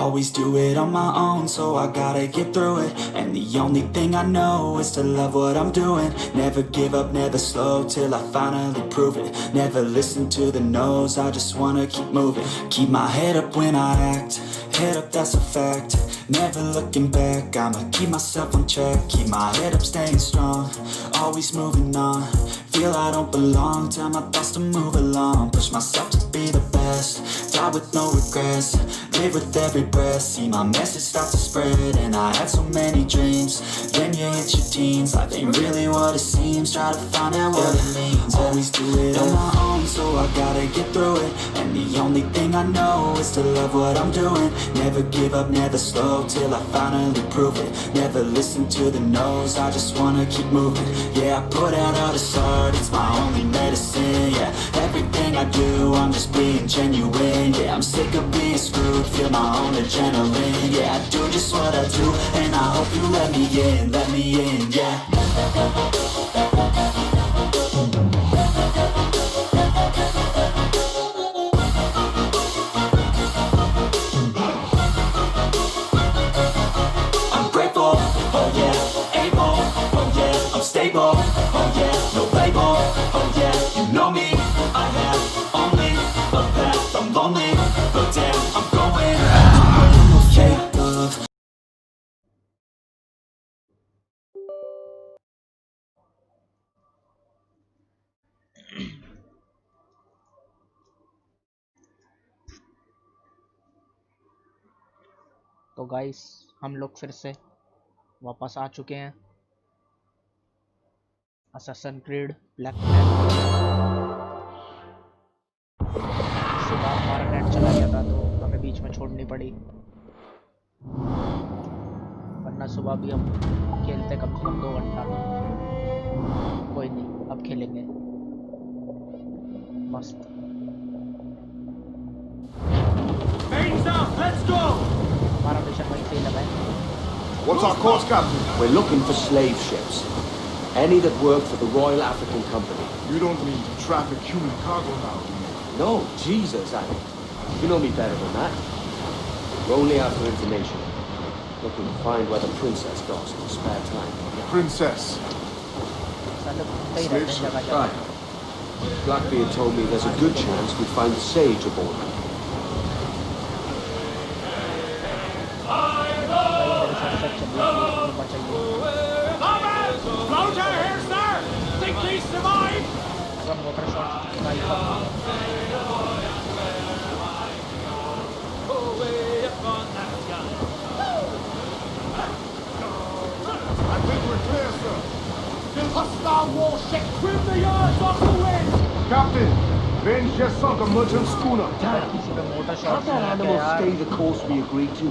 Always do it on my own, so I gotta get through it. And the only thing I know is to love what I'm doing. Never give up, never slow, till I finally prove it. Never listen to the no's, I just wanna keep moving. Keep my head up when I act, head up, that's a fact. Never looking back, I'ma keep myself on track. Keep my head up, staying strong, always moving on. Feel I don't belong, tell my thoughts to move along. Push myself to be the best, die with no regrets. Live with every breath, see my message start to spread. And I had so many dreams, then you hit your teens. Life ain't really what it seems, try to find out what it means. Always do it on my own, so I gotta get through it. And the only thing I know is to love what I'm doing. Never give up, never slow, till I finally prove it. Never listen to the no's, I just wanna keep moving. Yeah, I put out all this art, it's my only medicine. Yeah, everything I do, I'm just being genuine. Yeah, I'm sick of being screwed, feel my own adrenaline. Yeah, I do just what I do, and I hope you let me in, yeah. I'm grateful, oh yeah, able, oh yeah, I'm stable, oh yeah, no label, oh yeah, you know me, I have only a path, I'm lonely, but damn, I'm going okay, love. तो guys हम लोग फिर से वापस आ चुके हैं assassin creed black flag. सुबह हमारा नेट चला गया था तो हमें बीच में छोड़नी पड़ी, वरना सुबह भी हम खेलते कम से कम 2 घंटा। कोई नहीं, अब खेलेंगे मस्त। हमारा मिशन वहीं से लगा है। What's our course, Captain? We're looking for slave ships. Any that work for the Royal African Company. You don't mean to traffic human cargo now, do you? No, Jesus, Annie. You know me better than that. We're only after information. Looking to find where the princess goes in her spare time. The princess. slave ship. Right. Blackbeard told me there's a good chance we'd find the sage aboard. I think we're clear, sir. Hostile warship, trim the yards off the wind! Captain, Ben's just sunk a merchant schooner. Can't that animal stay the course we agreed to?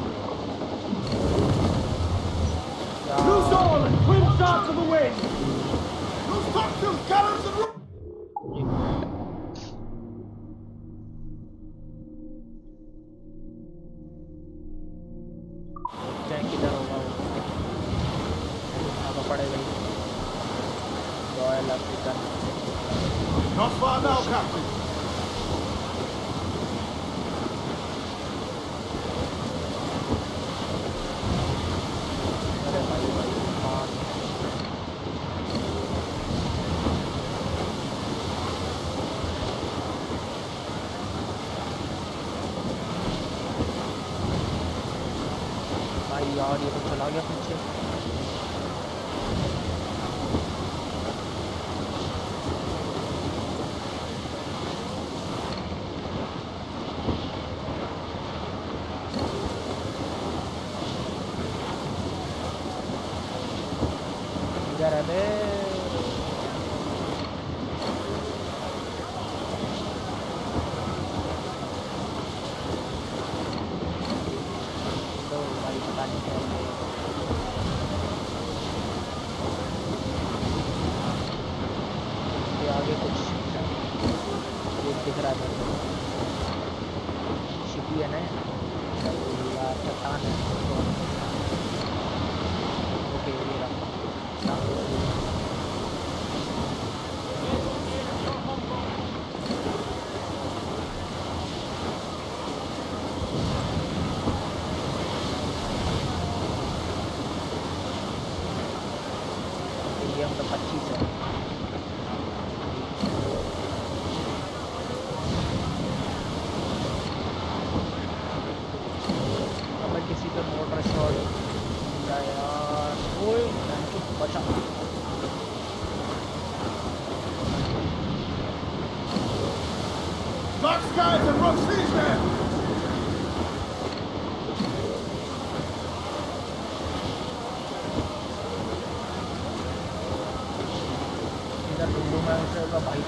Loose all and trim shot to the wind! Loose topsails, cannons and... Not far now, Captain. भाई यार ये तो चला गया पीछे। इधर है बे। तो भाई पता नहीं क्या है। इसके आगे कुछ ये दिख रहा है मेरे को। शिपी है ना या चट्टान है। ओके ये रहा। अभी हम तो 25 है। अब किसी पे मोटर शॉट यार, ओए बचा। Dark skies and Processior!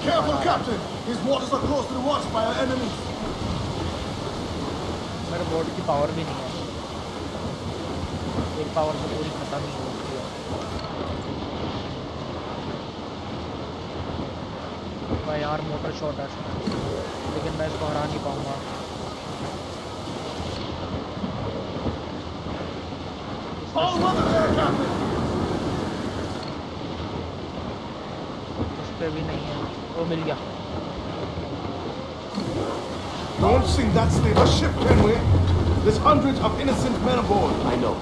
Careful, Captain! His waters are closely watched by our enemies. मेरे बोर्ड की पावर भी नहीं है, एक पावर तो पूरी खत्म ही हो गई है। भाई यार मोटर शॉट है, लेकिन मैं इसको हरा नहीं पाऊंगा। इस पे भी नहीं है, वो मिल गया। Don't sink that slaver ship, can we? There's hundreds of innocent men aboard. I know.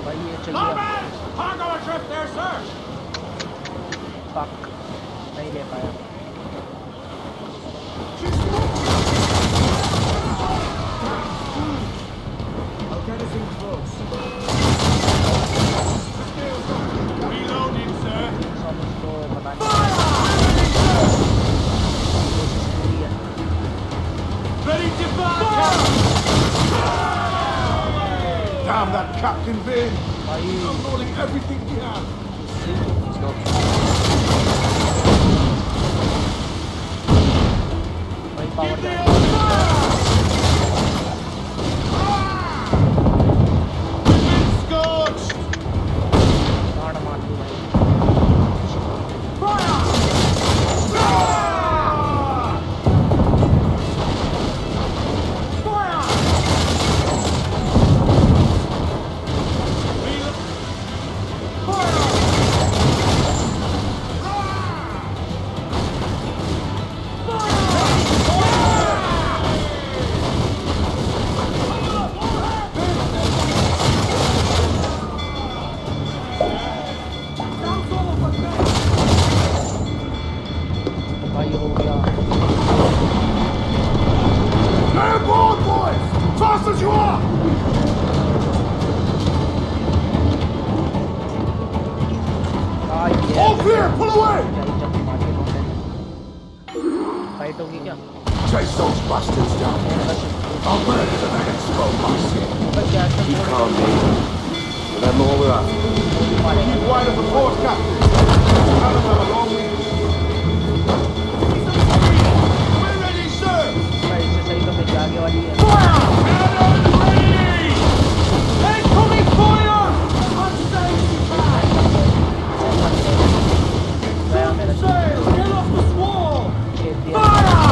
भाई ये चल गया। Cargo ship there, sir! Fuck, नहीं ले पाया। I'll get us in close. Reloading, sir. सब उसको बनाने Ready to fire! Damn that Captain Vane! He's unloading everything he has. It's not. भाई पावर Give me जाए। a fire! We've been scorched! गाड़ मार दी भाई। भाई हो गया। Airborne, boys! Fast as you are! All clear! Pull away! Fight होगी क्या? Chase those bastards down. I'll murder them and expose my sin. क्या Keep calm, mate. Remember what we're after. Keep wide of the fort, Captain. Cannon have a long way. We're ready, sir! भाई इससे सही तो मेरी आगे वाली है। Fire! Cannon ready! Incoming fire! Sail! Get off the squall! Fire!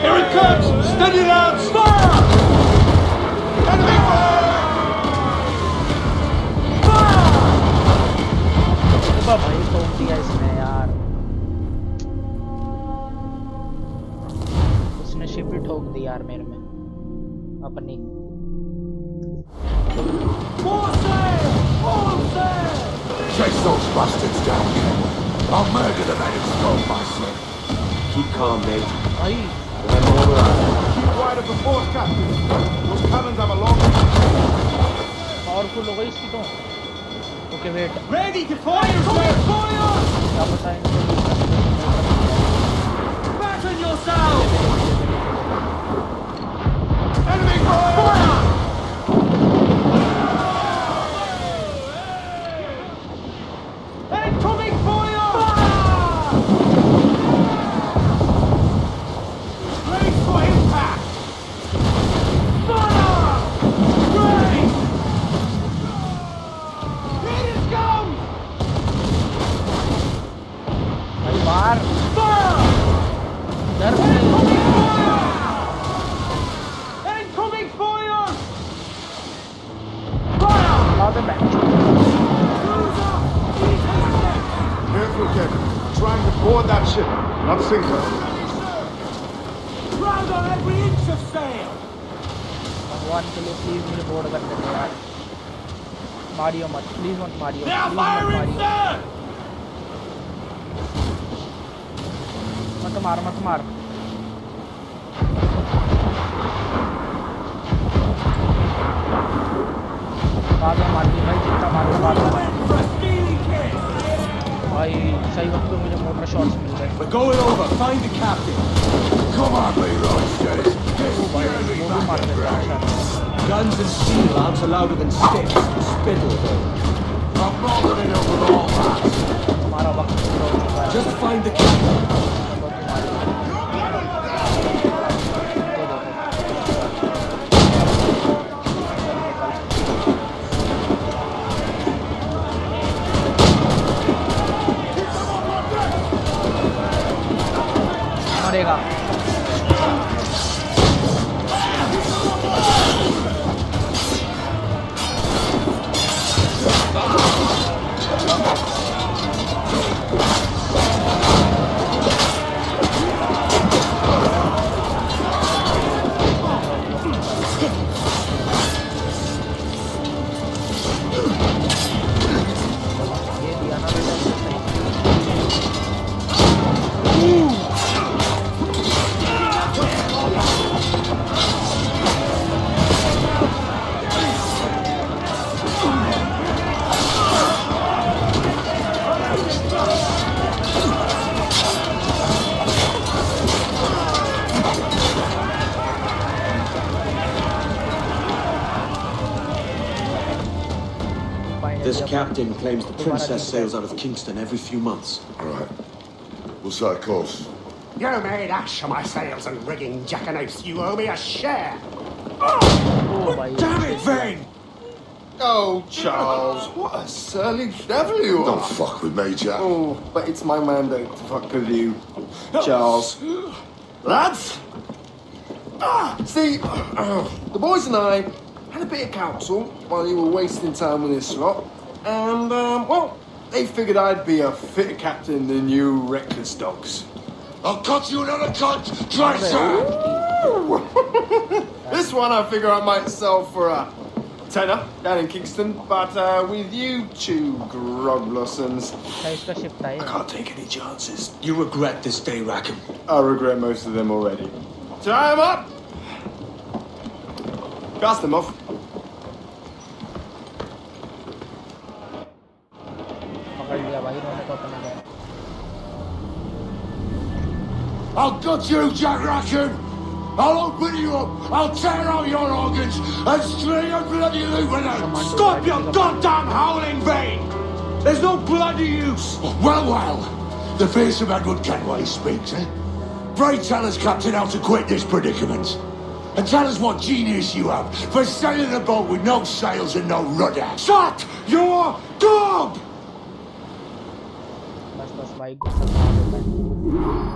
Here it comes! Steady down! Fire! Enemy fire! Fire! भाई ठोक दिया इसने यार, उसने शिप ही ठोक दी यार मेरे में अपनी। More sail! More sail! Chase those bastards down, Ken. I'll murder them and expose my sin. Keep calm, mate. भाई Remember what we're after. Keep wide of the fort, Captain. Those cannons have a long... powerful हो गई इसकी तो। Okay wait, Ready to fire, sir! Fire! क्या पता है इनको। Batten yourself! Enemy fire! Incoming fire! Brace for impact! Fire! Brace! Here it comes! भाई बाहर Fire! डर Incoming fire! Incoming fire! Fire! पे बैठ। Careful, Kevin. Trying to Board that ship. Not sink her. Round on every inch of sail! भगवान के लिए please मुझे board कर देते यार मारियो मत प्लीज मत मारियो They are प्लीज मत firing, मारियो sir! मत मार मत मार बाद में मार दी भाई जितना मारना बाद में Win for a stealing kiss! भाई सही वक्त पे मुझे मोटर शॉट्स मिल गए We're going over. Find the captain. Come on, Leroy. Get it. वो भाई वो भी मार देता है अच्छा Guns and steel aren't louder than sticks and spittle, though. I'm rolling it over all that. तुम्हारा वक्त पूरा हो चुका है Just find the captain. मरेगा ये दिया ना बेटा This captain claims the princess sails out of Kingston every few months. Right. What's that cost? You made ash of my sails and rigging, jackanapes. You owe me a share. ओ भाई Damn it, Vane! Oh, Charles, what a surly devil you are. Don't fuck with me, Jack. Oh, but it's my mandate to fuck with you, Charles. Lads! See, the boys and I had a bit of counsel while you were wasting time with this lot. And, well, they figured I'd be a fitter captain than you reckless dogs. I'll cut you another cunt, traitor! This one I figure I might sell for a tenner down in Kingston, but with you two grog blossoms, अच्छा इसका shift है I can't take any chances. You regret this day, Rackham. I regret most of them already. Tie them up! Cast them off. पकड़ लिया भाई इन्होंने तो अपने को I'll gut you, Jack Rackham! I'll open you up, I'll tear out your organs, and string a bloody loop with them! Stop your goddamn howling, Vane! There's no bloody use! Well, well, the face of Edward Kenway speaks, eh? Pray tell us, Captain, how to quit this predicament. And tell us what genius you have for sailing a boat with no sails and no rudder. Shut your gob! बस बस भाई गुस्सा कर देता है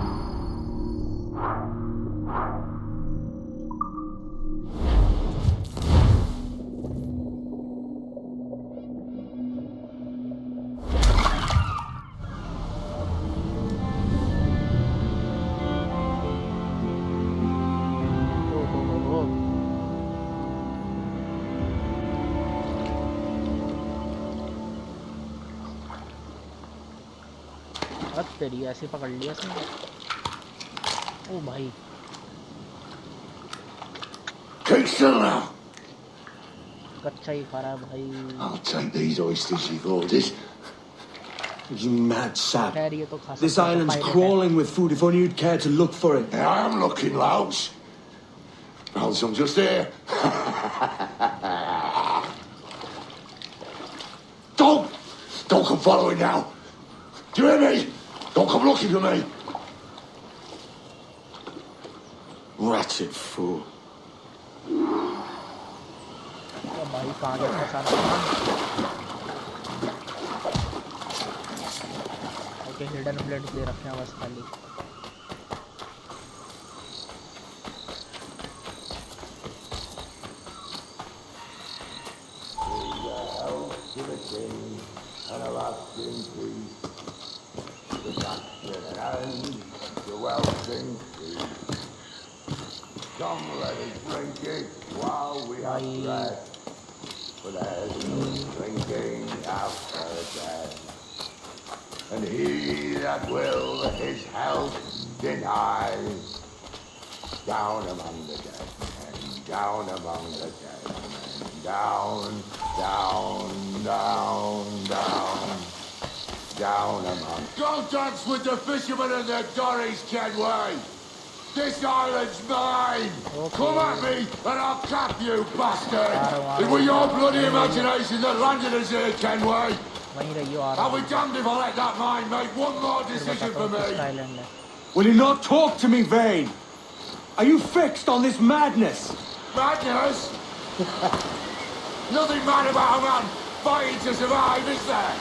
अब तेरी ऐसे पकड़ लिया इसने ओ भाई Keep still now. कच्चा ही खा रहा है भाई I'll take these oysters you've ordered. You mad sap. खैर ये तो खा This सकता है, island's पायलट है। crawling with food if only you'd care to look for it. I am looking, Louts. Found some just here. Don't come following now. Do you hear me? Don't come looking for me. Ratchet fool. तो भाई कहाँ गया था सारा सामान okay hidden blade ले रखे हैं बस खाली land, the wealth in peace. Come, let us drink it while we have breath. For there's no drinking after death. And he that will his health deny, down among the dead men, down among the dead men, down, down, down, down, down among. Go dance with the fishermen and their dories, Kenway! This island's mine! Okay. Come at me and I'll cap you, bastard! It was your bloody imagination that landed us here, Kenway! वहीं रहियो आ रहा I'll हूँ be damned if I let that mine make one more फिर decision बताता for हूँ किस me! Island है Will you not talk to me, Vane? Are you fixed on this madness? Madness? Nothing mad about a man fighting to survive, is there?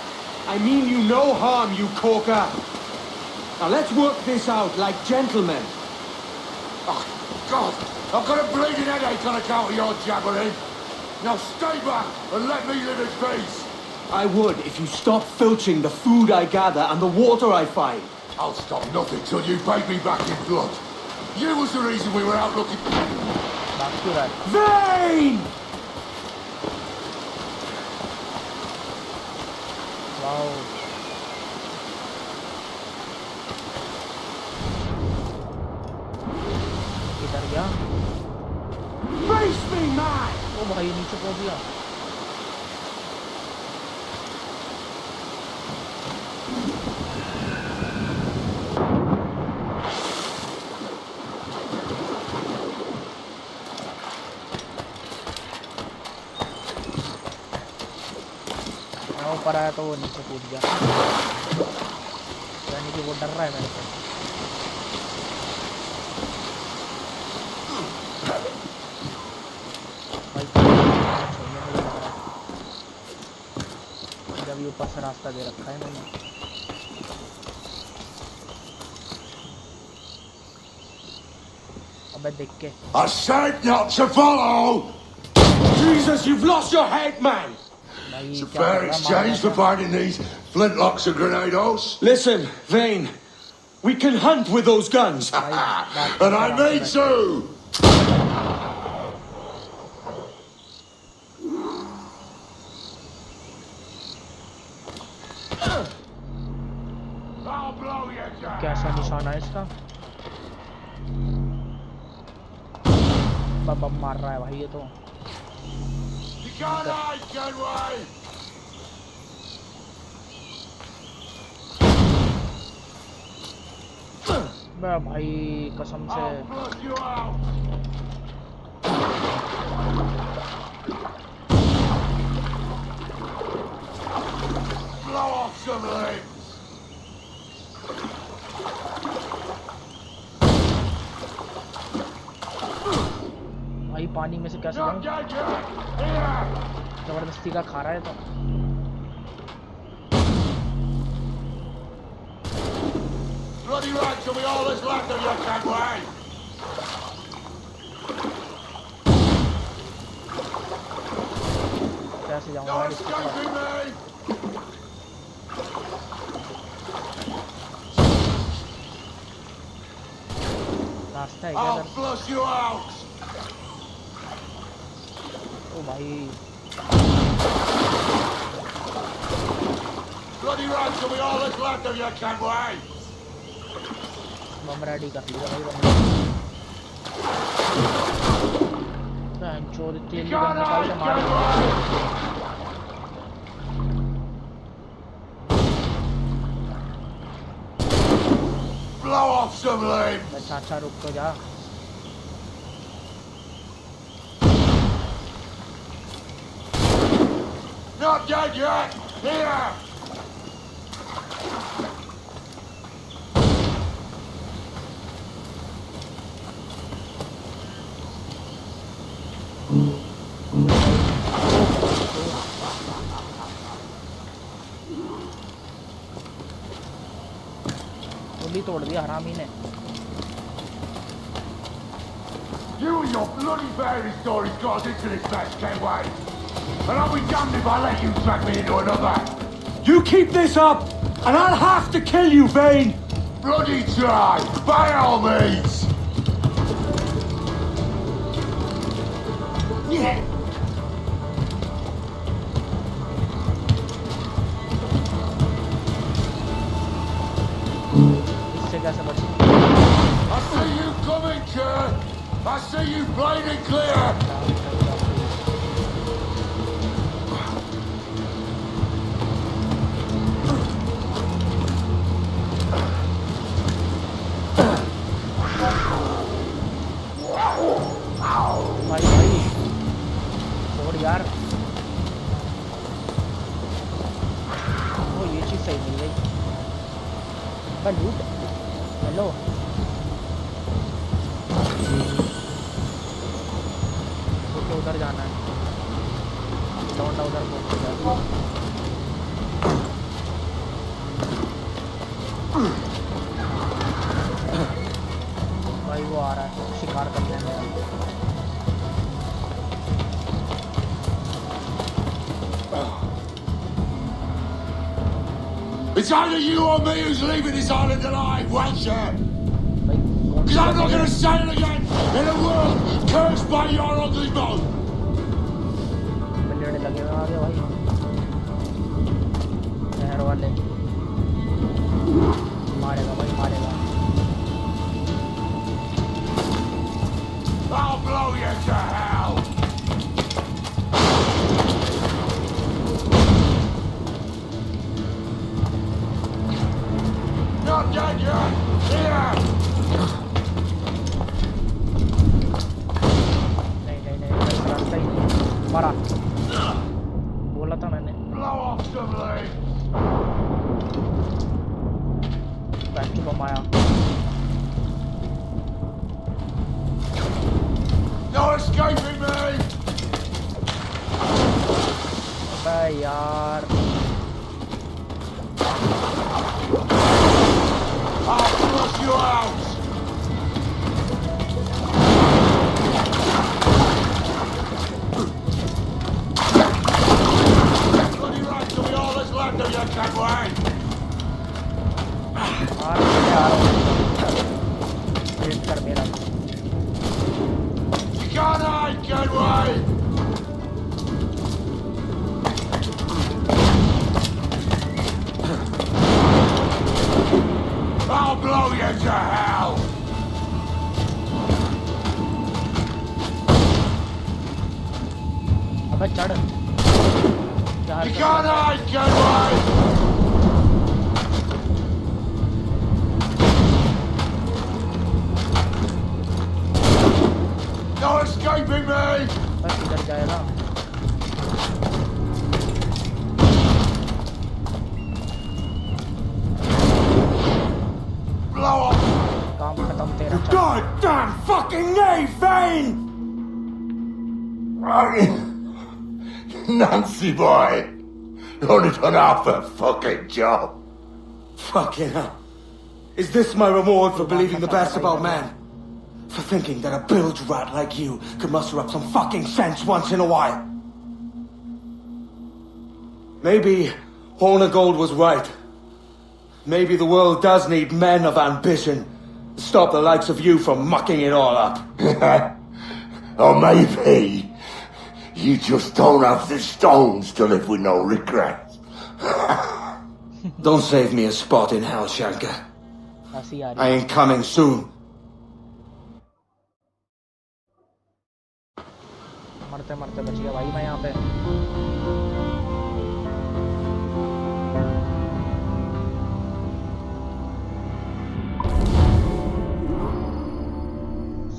I mean you no harm, you corker. Now let's work this out like gentlemen. Oh, God! I've got a bleeding headache on account of your jabbering. Now stay back and let me live in peace. I would if you stop filching the food I gather and the water I find. I'll stop nothing till you pay me back in blood. You was the reason we were out looking. भाग क्यों रहा है Vane! Wow इधर गया Face me, man! ओ भाई नीचे पहुंच गया ऊपर आया तो वो नीचे कूद गया यानी कि वो डर रहा है मेरे से भाई छोड़ने मुझे लग रहा है जब ये ऊपर से रास्ता दे रखा है मैंने अबे देख के I said not to follow! Jesus, you've lost your head, man! It's a fair exchange for finding these flintlocks and grenados. Listen, Vane. We can hunt with those guns. And I mean to! I'll blow you down! कैसा निशाना है इसका बम मार रहा है भाई ये तो You can't hide, Kenway! बे भाई कसम से I'll flush you out! Blow off some legs! भाई पानी में से कैसे Not जाऊं dead yet! Here! जबरदस्ती का खा रहा है तो Bloody right till we all that's left of you, Kenway! कैसे जाऊंगा No यार इसके पास escaping me! रास्ता है क्या I'll इधर flush you out! ओ भाई Bloody right till we all that's left of you, Kenway! Bomb ready कर लिया भाई बम बहन चोर तेल You can't निकाल के hide, मार Kenway! Blow off some limbs! अच्छा अच्छा रुक तो जा Not dead yet! Here! गोली तोड़ दी हरामी ने You and your bloody fairy stories got us into this mess, Kenway! And I'll be damned if I let you drag me into another! You keep this up, and I'll have to kill you, Vane! Bloody try! By all means! Yeah! इससे कैसे बचें? I see you coming, Kurt! I see you plain and clear! भाई भाई छोड़ यार वो ये चीज़ सही मिल गई पर लूट हेलो तो उधर जाना है लौंडा उधर पहुंच गया भाई वो आ रहा है शिकार करने में It's either you or me who's leaving this island alive, Welcher! भाई कौन Because I'm not going to sail again in a world cursed by your ugly boat! लड़ने लगे हुए आ गए भाई शहर वाले मारेगा भाई मारेगा I'll blow you to hell! Not dead yet! Here! नहीं रास्ता ही नहीं मारा बोला था मैंने Blow off some lead! Bank चुका माया No escaping me! अबे यार I'll flush you out! Bloody right to be all that's left of you, Catway! आ रहा हूँ वेट कर मेरा You can't hide, Catway! I'll blow you to hell! अबे चढ़ You can't hide, Catway! No escaping me! बस इधर जाएगा Blow off! काम खत्म तेरा चल Goddamn fucking knave, Vane! Nancy boy! You only done half a fucking job. Fucking hell. Is this my reward for believing the best about man? For thinking that a bilge rat like you could muster up some fucking sense once in a while? Maybe Horn of Gold was right. Maybe the world does need men of ambition. Stop the likes of you from mucking it all up. Or maybe you just don't have the stones to live with no regrets. Don't save me a spot in hell, Shanka. हंसी आ I रही ain't coming soon. मरते मरते बच गया भाई मैं यहाँ पे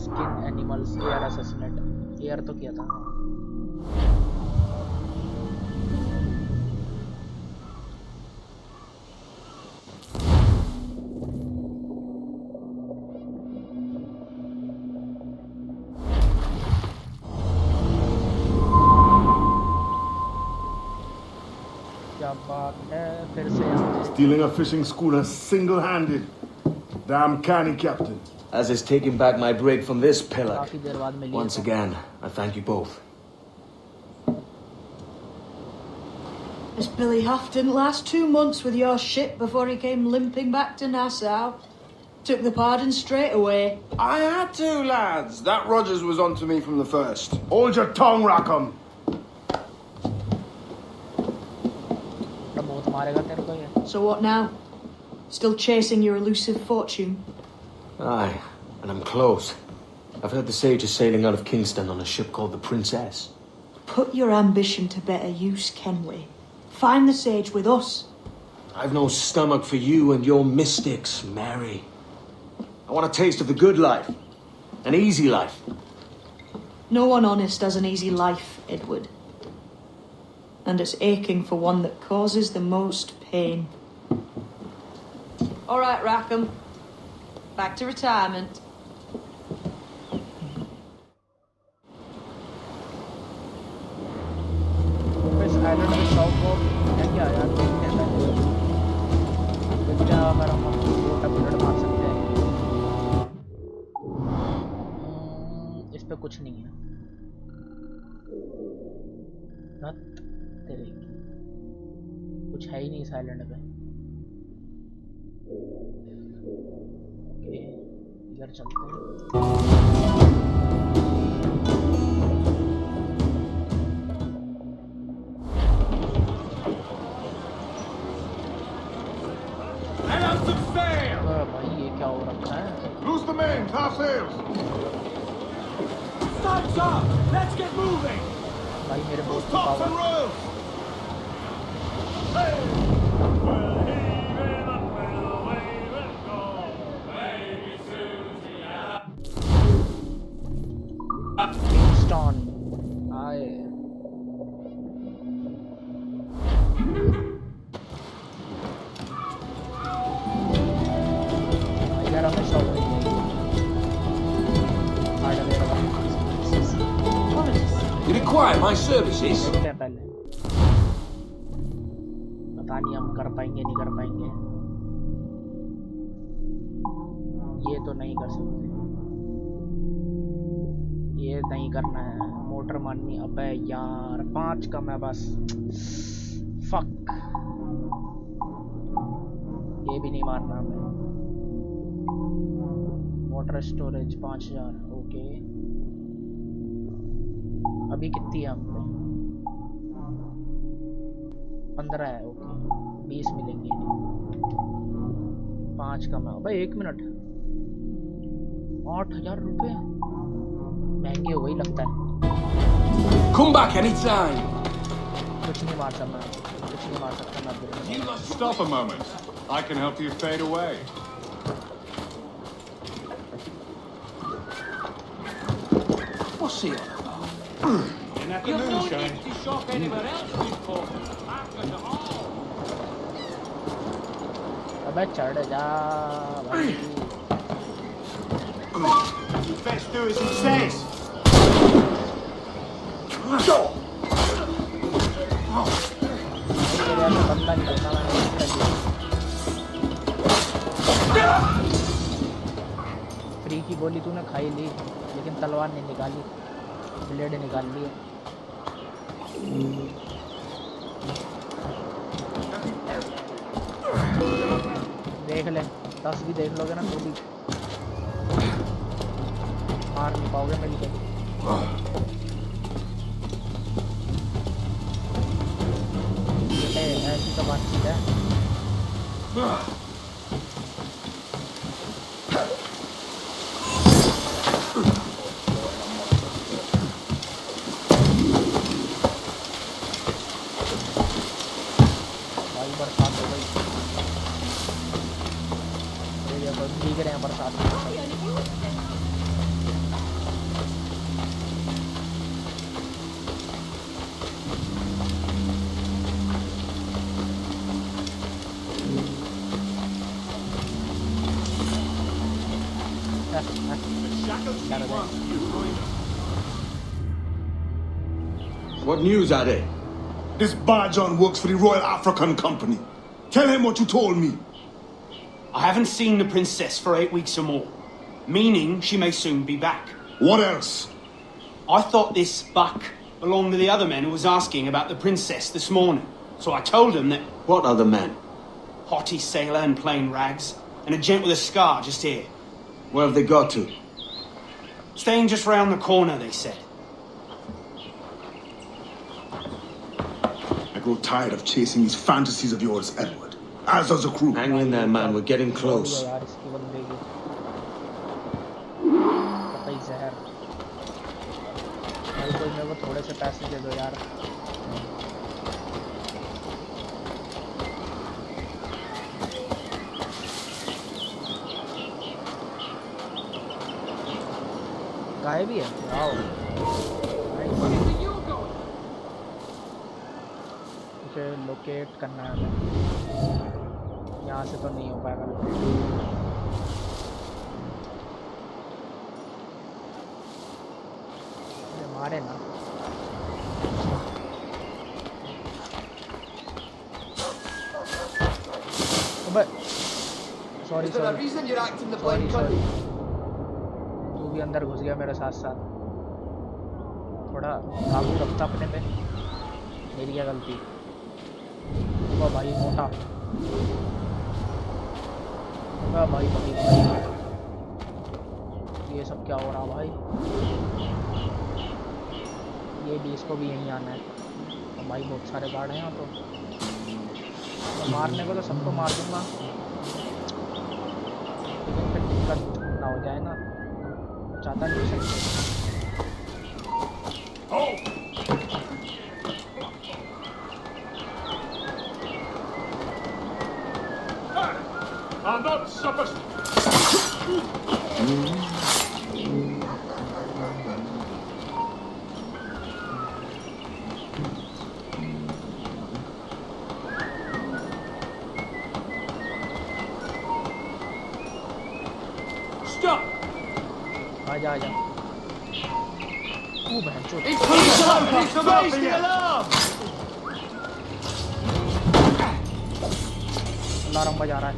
skin animals air assassinate air तो किया था क्या बात है फिर से यहाँ पे Stealing a fishing schooner single-handed. Damn canny captain. As is taking back my brig from this pillock. काफी देर बाद मिली Once again, I thank you both. This Billy Huff didn't last 2 months with your ship before he came limping back to Nassau. Took the pardon straight away. I had to, lads. That Rogers was onto me from the first. Hold your tongue, Rackham. बहुत मारेगा तेरे को ये. So what now? Still chasing your elusive fortune? Aye, and I'm close. I've heard the Sage is sailing out of Kingston on a ship called the Princess. Put your ambition to better use, Kenway. Find the Sage with us. I've no stomach for you and your mystics, Mary. I want a taste of the good life. An easy life. No one honest has an easy life, Edward. And it's aching for one that causes the most pain. All right, Rackham. Back to retirement. इस island में south को है क्या यार? बच्चा अगर हम छोटा बुलेट मार सकते हैं. इस पे कुछ नहीं है. नत तेरे की कुछ है ही नहीं इस आइलैंड पे. ओके इधर चलते हैं. भाई ये क्या हो रखा है? Loose the main, half sails. Time's up! Let's get moving! भाई मेरे Loose दोस्त की tops power. and royals. Kingston. आए. यार हमें शॉप नहीं है. हार्डवेयर वाला. You require my services? देखते हैं पहले. पता नहीं हम कर पाएंगे नहीं कर पाएंगे. ये तो नहीं कर सकते. ये नहीं करना है. मोटर मारनी. अबे यार 5 कम है बस. फक. ये भी नहीं मारना हमें. Motor storage 5000. ओके अभी कितनी है हम पे? 15 है. ओके 20 मिलेंगे. 5 कम है. भाई 1 मिनट. 8000 रुपये महंगे हो गई लगता है. Come back anytime. कुछ नहीं मार सकता. कुछ नहीं मार सकता मैं. You must stop a moment. I can help you fade away. What's he on about? In at the moonshine. to shock anywhere else before. अबे चढ़ जा भाई. You best do as he says. तेरे ऐसा बंदा नहीं देखा मैंने. फ्री की गोली तूने खाई ली लेकिन तलवार नहीं निकाली. ब्लेड निकाल ली. देख ले 10 भी देख लोगे ना तो भी मार नहीं पाओगे मेरी गोली. ऐसी तो बातचीत है. भाई बरसात हो गई. भीग रहे हैं बरसात में. What news are they? This Barjon works for the Royal African Company. Tell him what you told me. I haven't seen the princess for 8 weeks or more, meaning she may soon be back. What else? I thought this buck belonged to the other men who was asking about the princess this morning. So I told him that What other men? haughty sailor in plain rags, and a gent with a scar just here. Where have they got to? Staying just round the corner, they said. I grow tired of chasing these fantasies of yours, Edward. As does the crew. Hang in there, man. We're getting close. यार इसकी बंदे की कतई जहर भाई कोई मेरे को थोड़े से पैसे दे दो यार गाय भी है वाओ मुझे लोकेट करना है यहाँ से तो नहीं हो पाएगा मारे ना सॉरी सॉरी तू भी अंदर घुस गया मेरे साथ साथ थोड़ा काबू रखता अपने पे मेरी क्या गलती भाई मोटा भाई ये सब क्या हो रहा भाई ये भी इसको भी यहीं आना है तो भाई बहुत सारे गार्ड हैं यहाँ तो मारने को तो सबको मार दूंगा लेकिन फिर दिक्कत ना हो जाए ना चाहता नहीं सकते I'm not supposed Stop! आजा आजा तू बहन चोट अलार्म बजा रहा है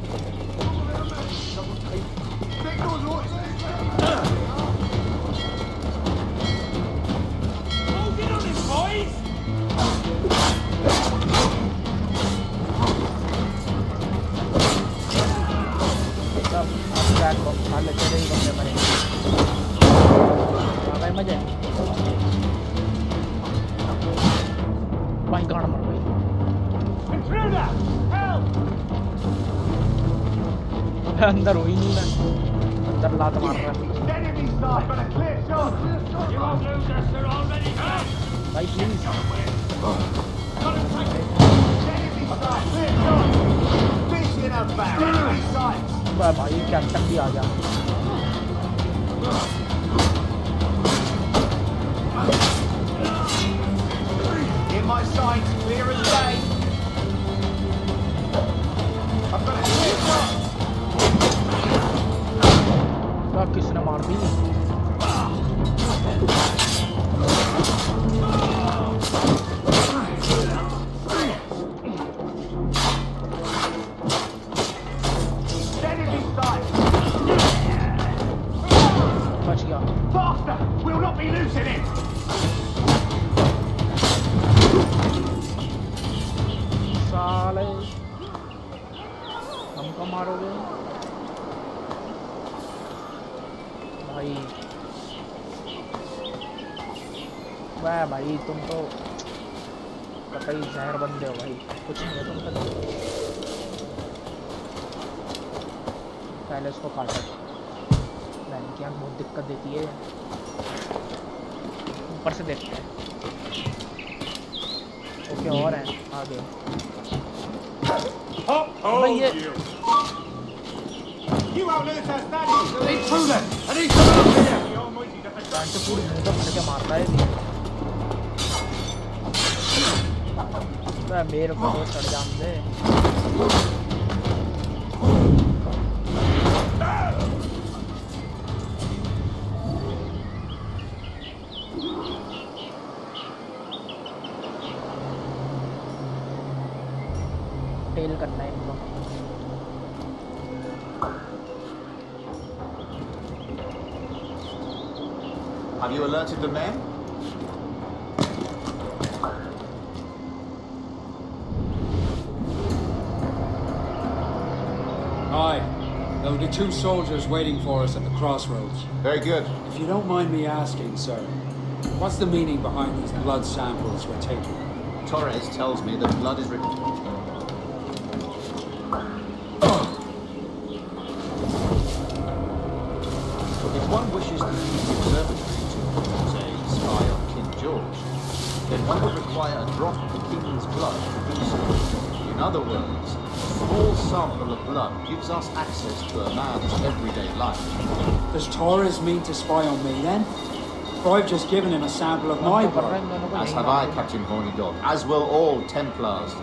मजे भाई गाना मर गई अंदर हुई नहीं मैं अंदर लात मार रहा भाई प्लीज भाई कैप्टन भी आ गया In my sights, clear as day. I've got a clear shot. किसने मार दी बच गया Faster! We'll not be losing it. साले हमको मारोगे भाई वाह भाई तुम तो कतई जहर बंदे हो भाई कुछ नहीं है तुम तो पहले इसको काटो लाइन की आँख बहुत दिक्कत देती है ऊपर से देखते हैं ओके और हैं आगे भाई ये You won't lose us, Daddy. Intruder! I need some help here. Pant से पूरी मुंह पर फट के मारता है मेरे को तो चढ़ जाम दे टेल करना है इनको Have you alerted the men? Aye. There'll be 2 soldiers waiting for us at the crossroads. Very good. If you don't mind me asking, sir, what's the meaning behind these blood samples we're taking? Torres tells me that blood is written. If one wishes to use the observatory to, say, spy on King George, then one would require a drop of the King's blood to do so. In other words, a small sample of blood gives us access to a man's everyday life. Does Torres mean to spy on me then? For I've just given him a sample of my blood. As have I, Captain Hornydog, as will all Templars.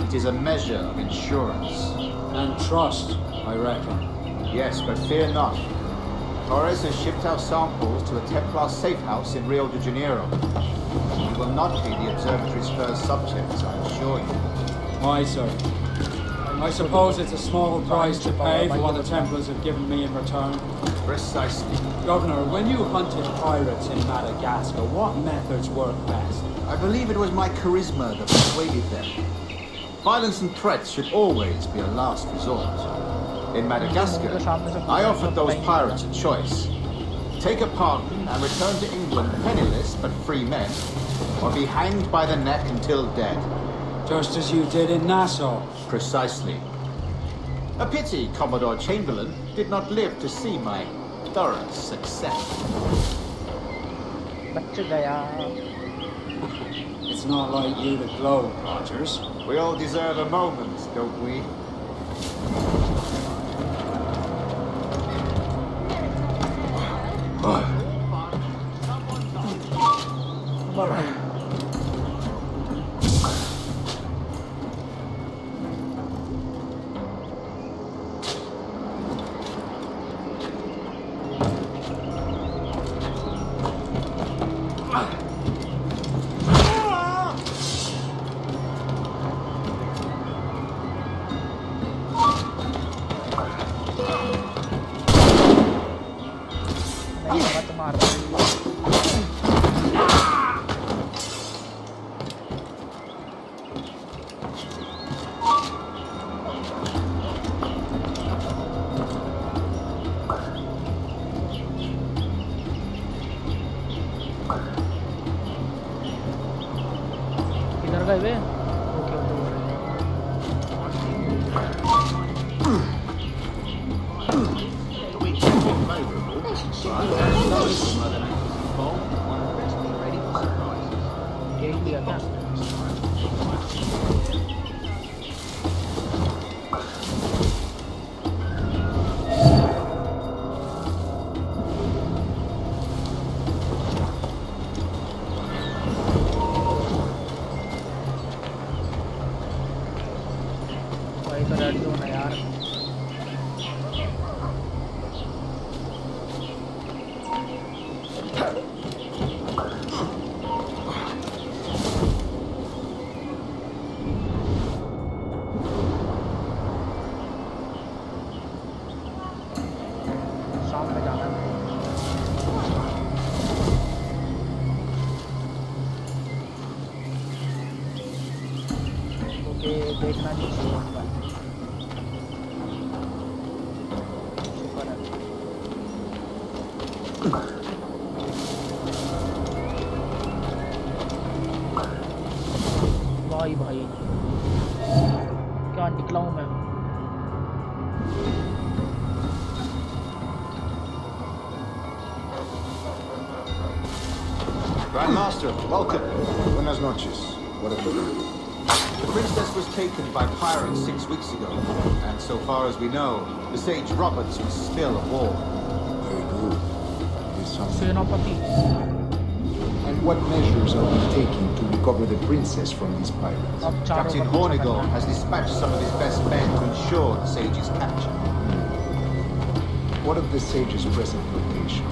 It is a measure of insurance. And trust, I reckon. Yes, but fear not. Torres has shipped our samples to a Templar safe house in Rio de Janeiro. You will not be the observatory's first subjects, I assure you. Why, sir? I suppose it's a small price to pay for what the Templars have given me in return. Precisely. Governor, when you hunted pirates in Madagascar, what methods work best? I believe it was my charisma that persuaded them. Violence and threats should always be a last resort. In Madagascar, I offered those pirates a choice. Take a pardon and return to England penniless but free men, or be hanged by the neck until dead. Just as you did in Nassau. Precisely. A pity Commodore Chamberlain did not live to see my thorough success. It's not like you to gloat, Rogers. We all deserve a moment, don't we? देखना नहीं चाहिए भाई भाई क्या निकला हूँ मैं Grandmaster, welcome. Buenas noches. What have you done? The princess was taken by pirates 6 weeks ago, and so far as we know, the sage Roberts was still aboard. Very good. Is something. सेनापति And what measures are we taking to recover the princess from these pirates? Captain Hornigold has dispatched some of his best men to ensure the sage's capture. What of the sage's present location?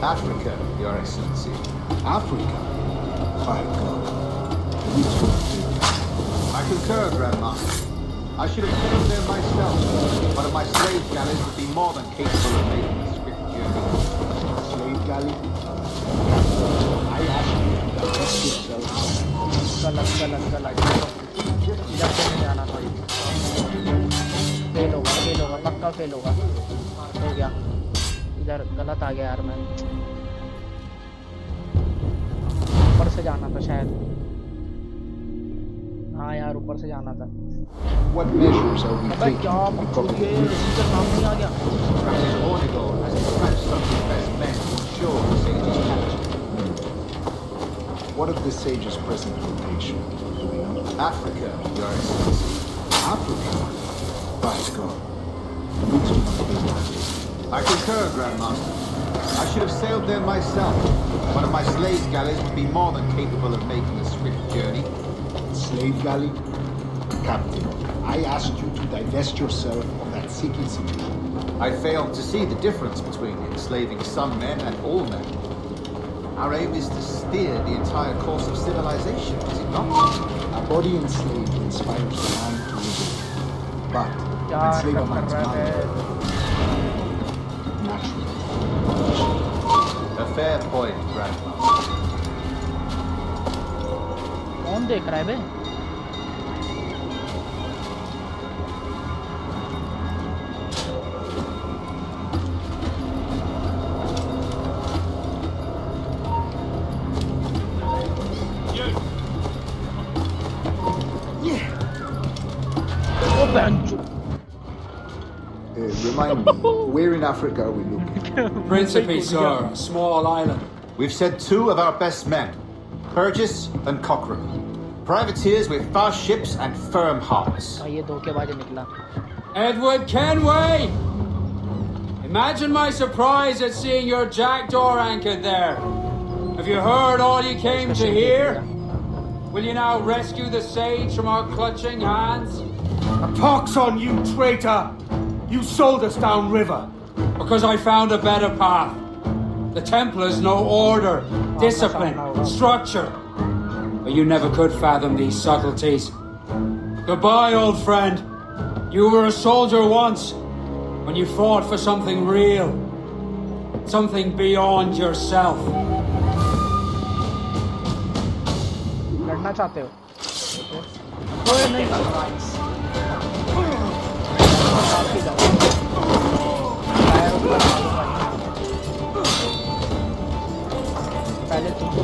Africa, Your Excellency. Africa? By God. I concur, Grandmaster. I should have sailed there myself. One of my slave galleys would be more than capable of making a swift journey. Slave galley? I ask you to direct yourself. गलत इधर से नहीं आना कोई fail होगा पक्का fail होगा। हो गया, इधर गलत आ गया यार मैं, ऊपर से जाना था शायद। हाँ यार ऊपर से जाना था। What measures are we अबे taking क्या to मुझे recover ये the princess? इनका नाम नहीं आ गया। Ornigal has dispatched some of his best men to ensure the sage's capture. What of the sage's present location? Do we know? Africa, Your Excellency. Africa? By God. The roots do not play that. I concur, Grandmaster. I should have sailed there myself. One of my slave galleys would be more than capable of making a swift journey. Slave galley? Captain, I asked you to divest yourself of that sick institution. I failed to see the difference between enslaving some men and all men. Our aim is to steer the entire course of civilization, is it not? A body enslaved inspires the mind to revolt. But enslave a man's mind. Naturally. A fair point, Grandmaster. कौन देख रहा है बे? Remind me, where in Africa are we looking? Principe, sir, a small island. We've sent 2 of our best men, Burgess and Cochrane. Privateers with fast ships and firm hearts. ये धोखेबाज निकला। Edward Kenway! Imagine my surprise at seeing your jackdaw anchored there. Have you heard all you came to hear? Will you now rescue the sage from our clutching hands? A pox on you, traitor! You sold us downriver. Because I found a better path. The Templars know order, discipline, structure. But you never could fathom these subtleties. Goodbye, old friend. You were a soldier once, when you fought for something real. Something beyond yourself. लड़ना चाहते हो? ओए नहीं। पहले तुमको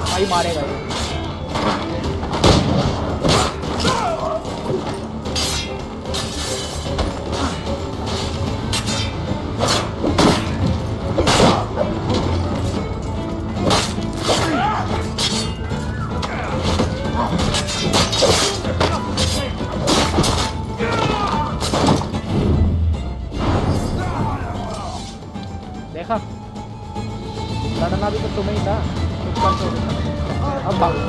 भाई मारेगा ये। देखा, लड़ना भी तो तुम्हें ही था, कुछ कर दो। अब भागो।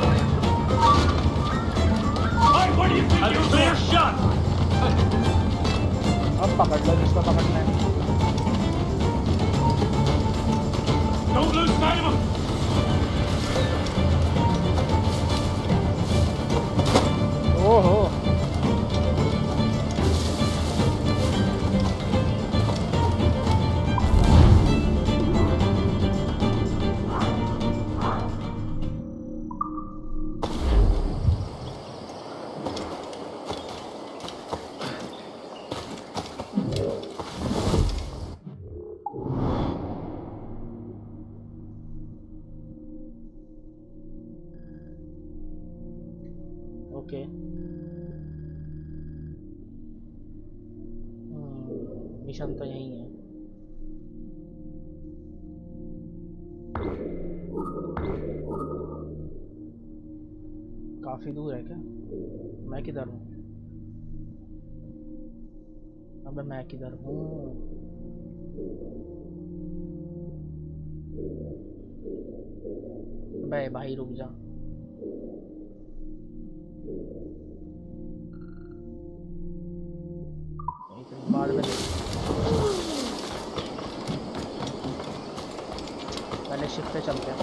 अब पकड़ लो जिसको पकड़ना है। ओहो ओके। मिशन तो यही है। काफी दूर है क्या? मैं किधर हूँ? अबे मैं किधर हूँ? अबे भाई रुक जा। बाद में पहले शिफ्ट पे चलते हैं।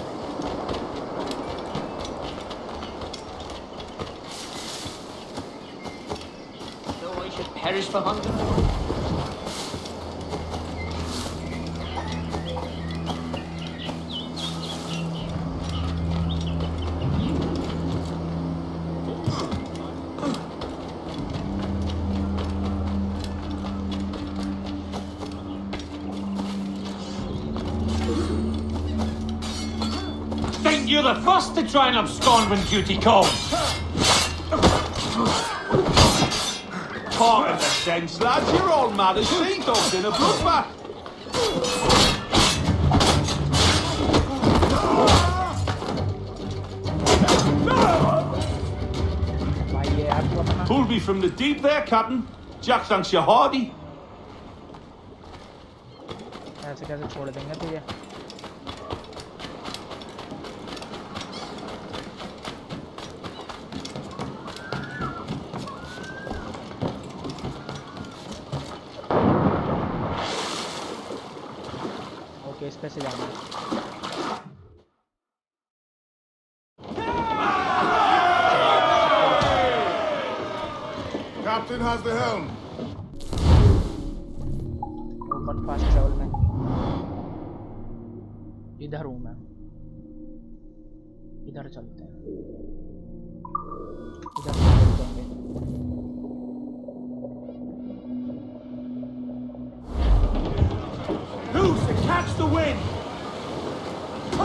So I should perish for hunger? You're the first to try and abscond when duty calls. Part of the sense, lads. You're all mad as sea dogs in a bloodbath. Pulled me from the deep there, Captain. Jack thanks you hardy. ऐसे कैसे छोड़ देंगे तुझे? Okay, इस पे से जाना है। Captain has the helm. Open fast travel में इधर हूँ मैं, इधर चलते हैं, इधर चलते हैं। Who's to catch the wind?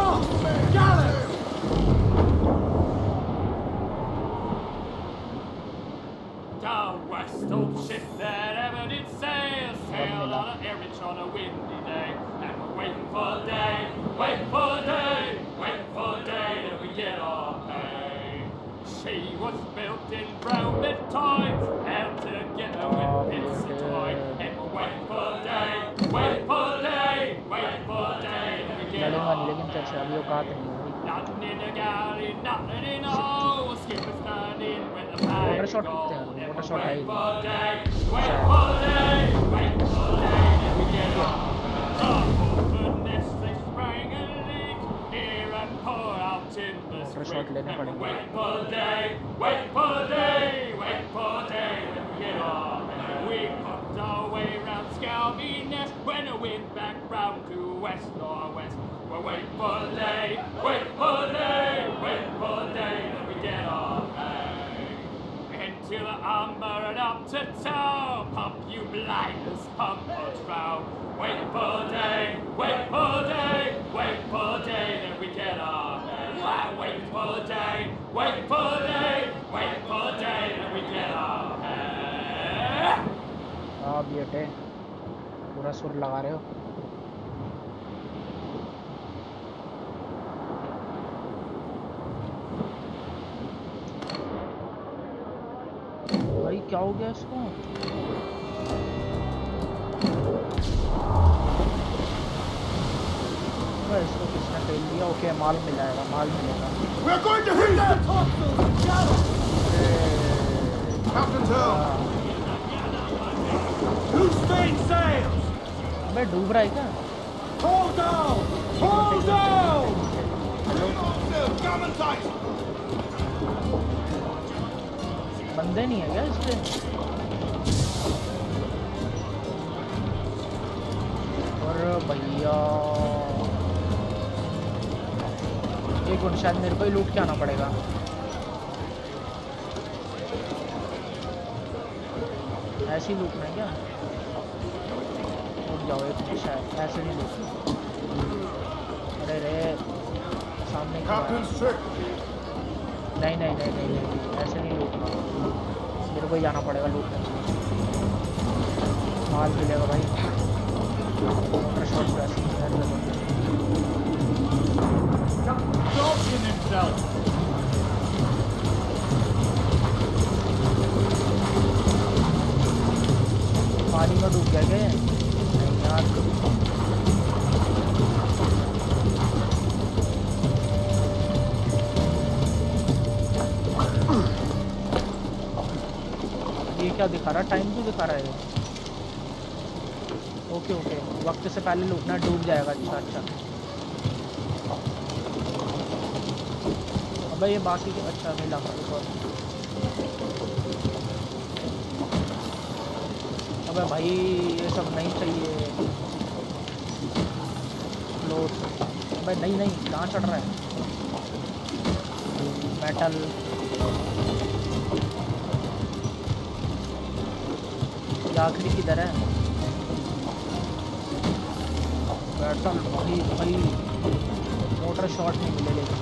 Oh, Gallus! Down west, old ship that ever did sail, sail on an errand on a windy day, and we're waiting for day, waiting for day, waiting for day that we get our pay. She was built in rounded times, held together with bits of twine, and we're waiting for day, waiting for day, waiting for day that we get our pay. Nothing in the galley, nothing in the hole, skippers standing with the flag goal, and we're waiting for day, waiting for day, waiting for day that we get our pay. Open this, they sprang a leak, here and pour out timbers quick, and we're waiting for day, waiting for day, waiting for day that we get our pay. We pumped our way round Scalby Nest, when the wind back round to west northwest. We're waiting for the day, waiting for the day, waiting for the day that we get our pay. Into the umber and up to town, pump you blinders, pump or trout. Waiting for the day, waiting for the day, waiting for the day that we get our pay. Waiting for the day, waiting for the day, waiting for the day that we get our pay. हाँ बेटे, पूरा सुर लगा रहे हो। भाई क्या हो गया इसको? इसको किसने फेल दिया? ओके, माल मिल जाएगा, माल मिलेगा। We're going to hit that topsail! Captain's helm! Who's staying sails? अबे डूब रहा है क्या? Hold down! Hold down! Gammon tight! बंदे नहीं है क्या इस पे? और भैया एक मिनट, शायद मेरे को ही लूट के आना पड़ेगा। ऐसे ही लूटना है क्या? उठ जाओ एक मिनट, शायद ऐसे नहीं लूटना। अरे रे सामने नहीं नहीं नहीं नहीं नहीं, ऐसे नहीं लूटना, मेरे को ही जाना पड़ेगा लूटने। माल मिलेगा भाई, मोटर शॉट वैसे पानी में डूब गया क्या? नहीं यार, ये क्या दिखा रहा है? टाइम क्यों दिखा रहा है? ओके ओके, वक्त से पहले लूटना, डूब जाएगा। अच्छा अच्छा, अबे ये बाकी के अच्छा मिला रुको। अबे भाई ये सब नहीं चाहिए लोड। अबे नहीं नहीं, कहाँ चढ़ रहा है? मेटल आखिरी किधर है? बैटल भाई भाई, मोटर शॉट नहीं मिले लेकिन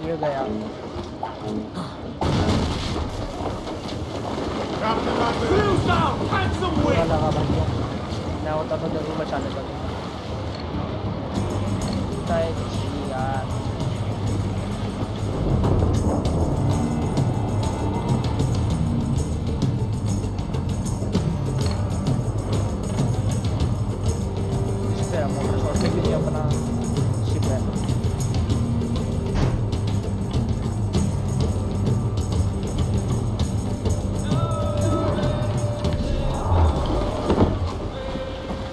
ये गया बुरा लगा भाइयों, मैं होता तो जरूर बचा लेता था यार। इस पे मोटर शॉट के लिए अपना शिप है।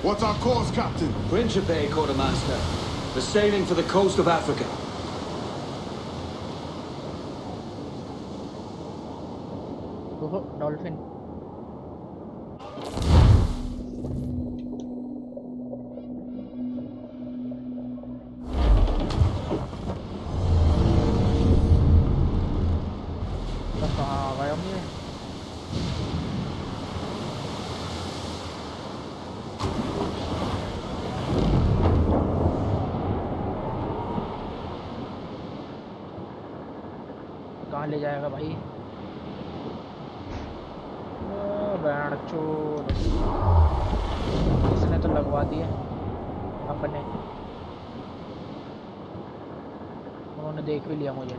What's our course, Captain? Principe, Quartermaster. We're sailing for the coast of Africa. ओहो डॉल्फिन। तो कहाँ आ गए हम ये? कहाँ ले जाएगा भाई? चोर इसने तो लगवा दिए अपने, उन्होंने देख भी लिया मुझे।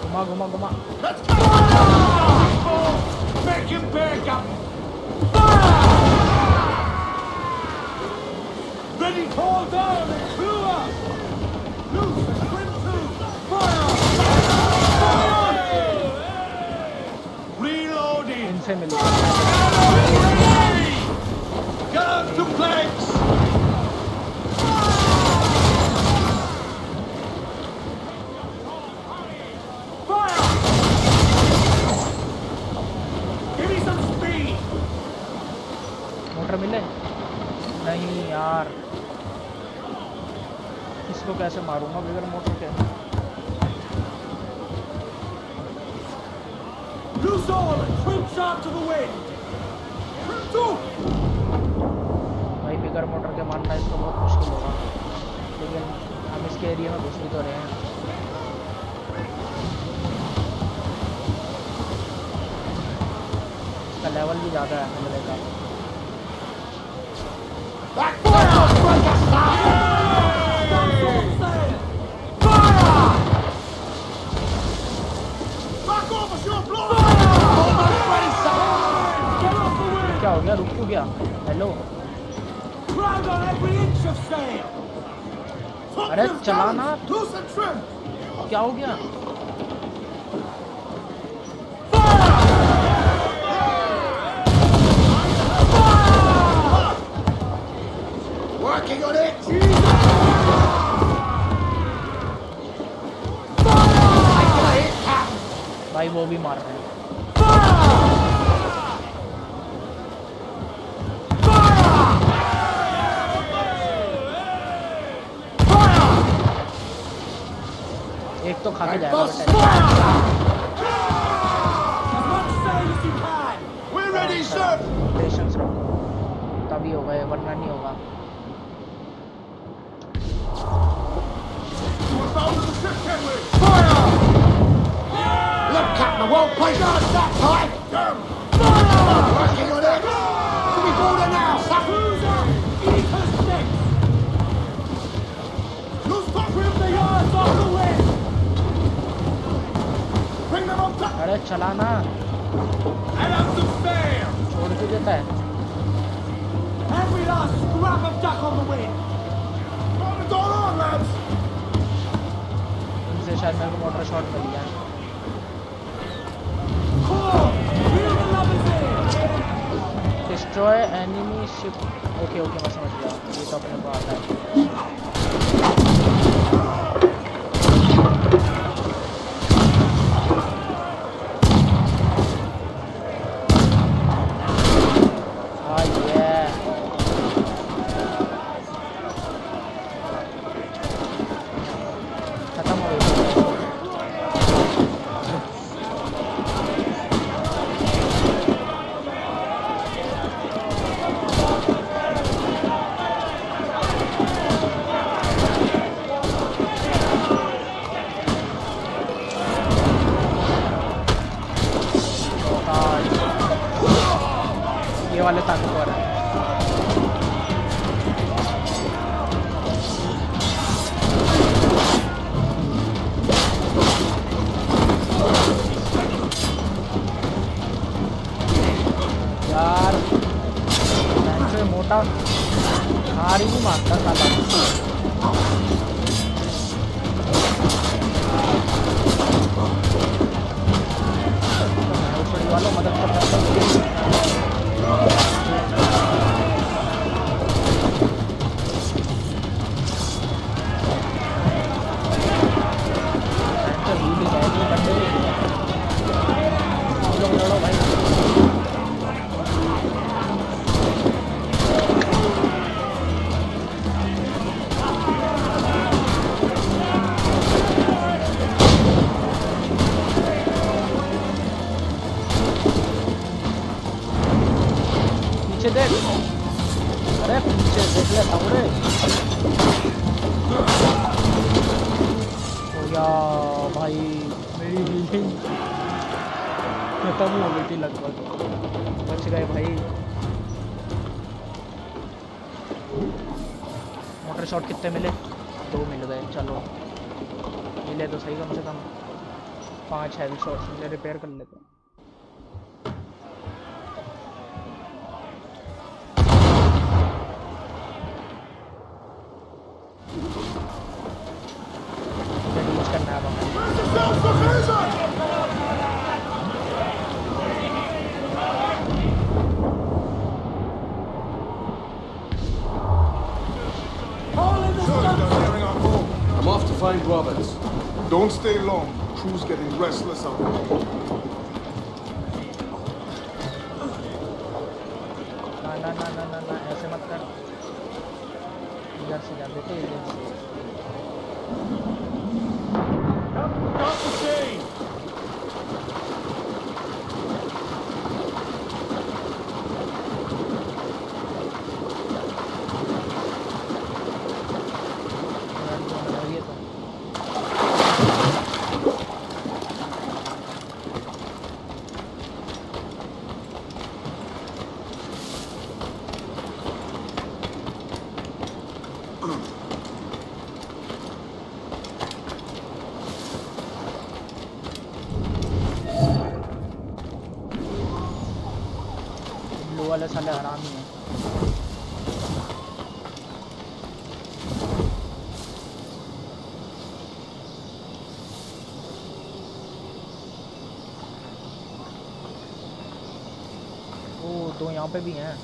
घुमा घुमा घुमा। Ready, call down and crew up! Loose and swim to! Fire! Reloading! इनसे मिलो। Guns to planks! Fire! Give me some speed! Motor मिले? नहीं यार, इसको कैसे मारूंगा बगैर मोटर के? Loose all and trim sharp to the wind! Trim to! भाई बगैर मोटर के मारना इसको बहुत मुश्किल होगा, लेकिन हम इसके एरिया में घुस भी तो रहे हैं। इसका लेवल भी ज़्यादा है हमले का। Back fire! Break us down! Fire! Back off as you're blowing! क्या हो गया? रुक क्यों गया? Hello. Crowd on every inch of sail! अरे चलाना। Loose and trim! क्या हो गया? Working on it! भाई वो भी मार रहे हैं। एक तो खा के जाएगा बेटा। We're ready, sir! पेशेंस रखो, तभी होगा, वरना नहीं होगा। Fire! Look, Captain, I won't play guards that time! Fire! Working on it! Can we board her now, sir? Cruiser! Eat her sticks! Loose top rim the yards off the wind! Bring them on top! अरे चलाना। And up to sail! छोड़ के देता है। Every last scrap of duck on the wind! Hold it all on, lads! इनसे शायद मेरे को मोटर शॉट मिल गया। Destroy enemy ship. Okay okay मैं समझ गया, ये तो अपने को आता है। यार से मोटा हार ही नहीं मारता साला। ऊपरी वालों मदद कर रहा लड़ो भाई। पीछे देख, अरे पीछे देख ले सामने। हो गया भाई, मेरी हीलिंग खत्म हो गई थी लगभग, बच गए भाई। मोटर शॉट कितने मिले? 2 मिल गए, चलो मिले तो सही, कम से कम 5 हैवी शॉट्स मिले, रिपेयर कर लेते हैं। I'm off to find Roberts. Don't stay long. Crew's getting restless out there. ना ऐसे मत कर, इधर से जा देते इधर से। वाले साले हरामी हैं। ओ 2 यहाँ पे भी हैं।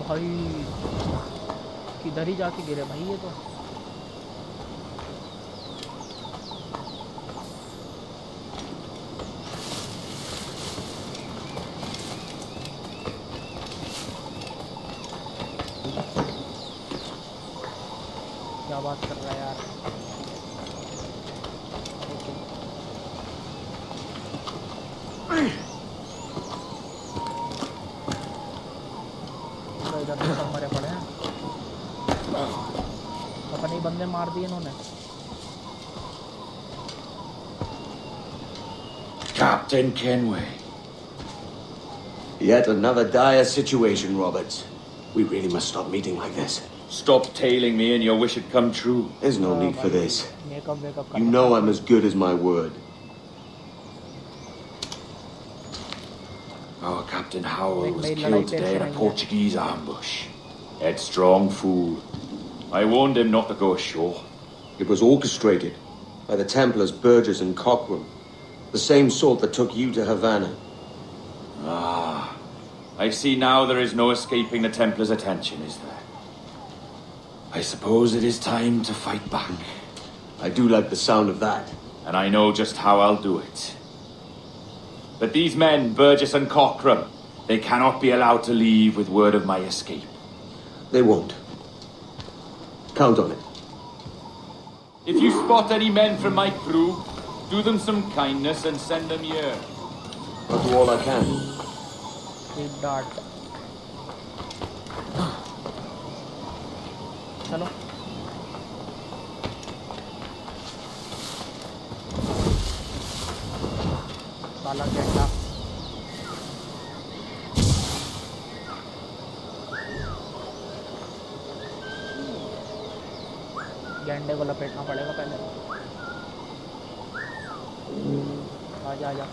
भाई किधर ही जाके गिरे भाई ये तो। क्या बात कर रहा है यार। मरे पड़े हैं, अपने बंदे मार दिए इन्होंने। Captain Kenway. Yet another dire situation, Roberts. We really must stop meeting like this. Stop tailing me and your wish had come true. There's no need for this. Makeup You know I'm as good as my word. Our Captain Howell was killed today in a Portuguese ambush. Headstrong fool. I warned him not to go ashore. It was orchestrated by the Templars Burgess and Cochrane, the same sort that took you to Havana. Ah, I see now there is no escaping the Templars' attention, is there? I suppose it is time to fight back. I do like the sound of that. And I know just how I'll do it. But these men, Burgess and Cochrane, They cannot be allowed to leave with word of my escape. They won't. Count on it. If you spot any men from my crew, do them some kindness and send them here. I'll do all I can. Speed dart. चलो साला गेंडा गेंडे को लपेटना पड़ेगा पहले आजा आजा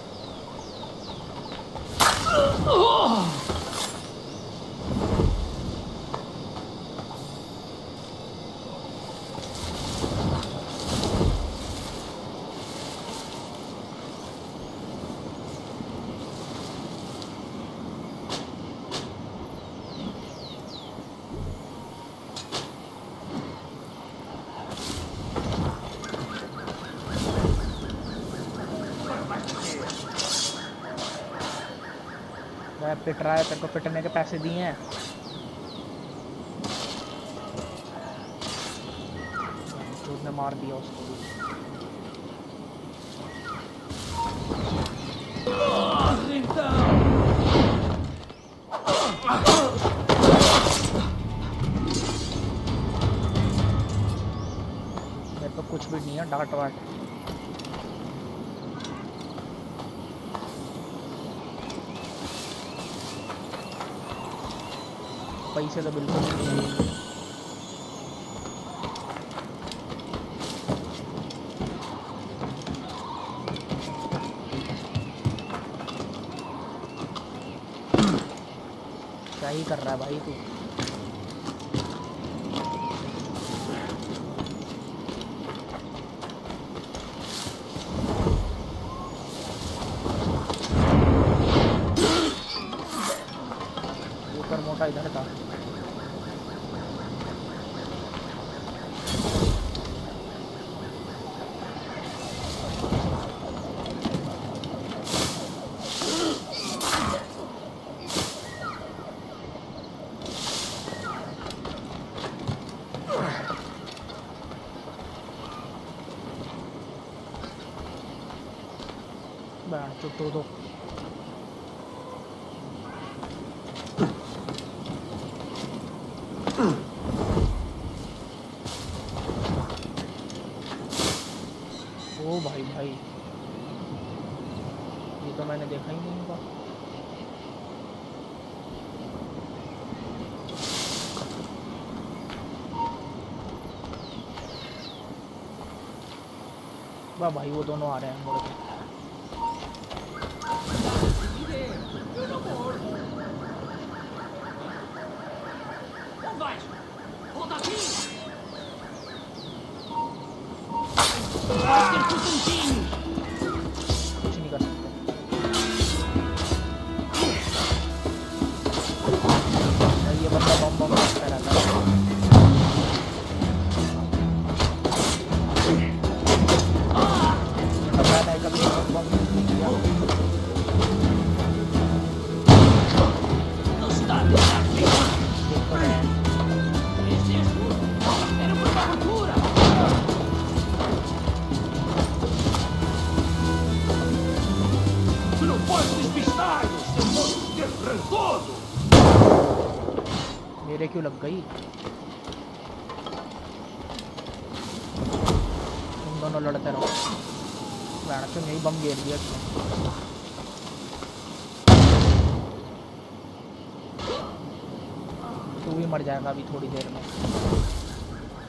पिट रहा है तेरे को पिटने के पैसे दिए हैं उसने मार दिया उसको मेरे तो कुछ भी नहीं है डांट वाट पैसे तो बिल्कुल नहीं है क्या ही कर रहा है भाई तू ऊपर मोटा इधर था चुट्टू दो ओ भाई भाई ये तो मैंने देखा ही नहीं होगा वाह भाई वो दोनों आ रहे हैं मेरे को कुछ नहीं कर सकते ये बंदा बम बम करता रहता है पता नहीं कभी बम बम नहीं किया मेरे क्यों लग गई तुम दोनों लड़ते रहो मैंने तो यही बम गिर दिया तू भी मर जाएगा अभी थोड़ी देर में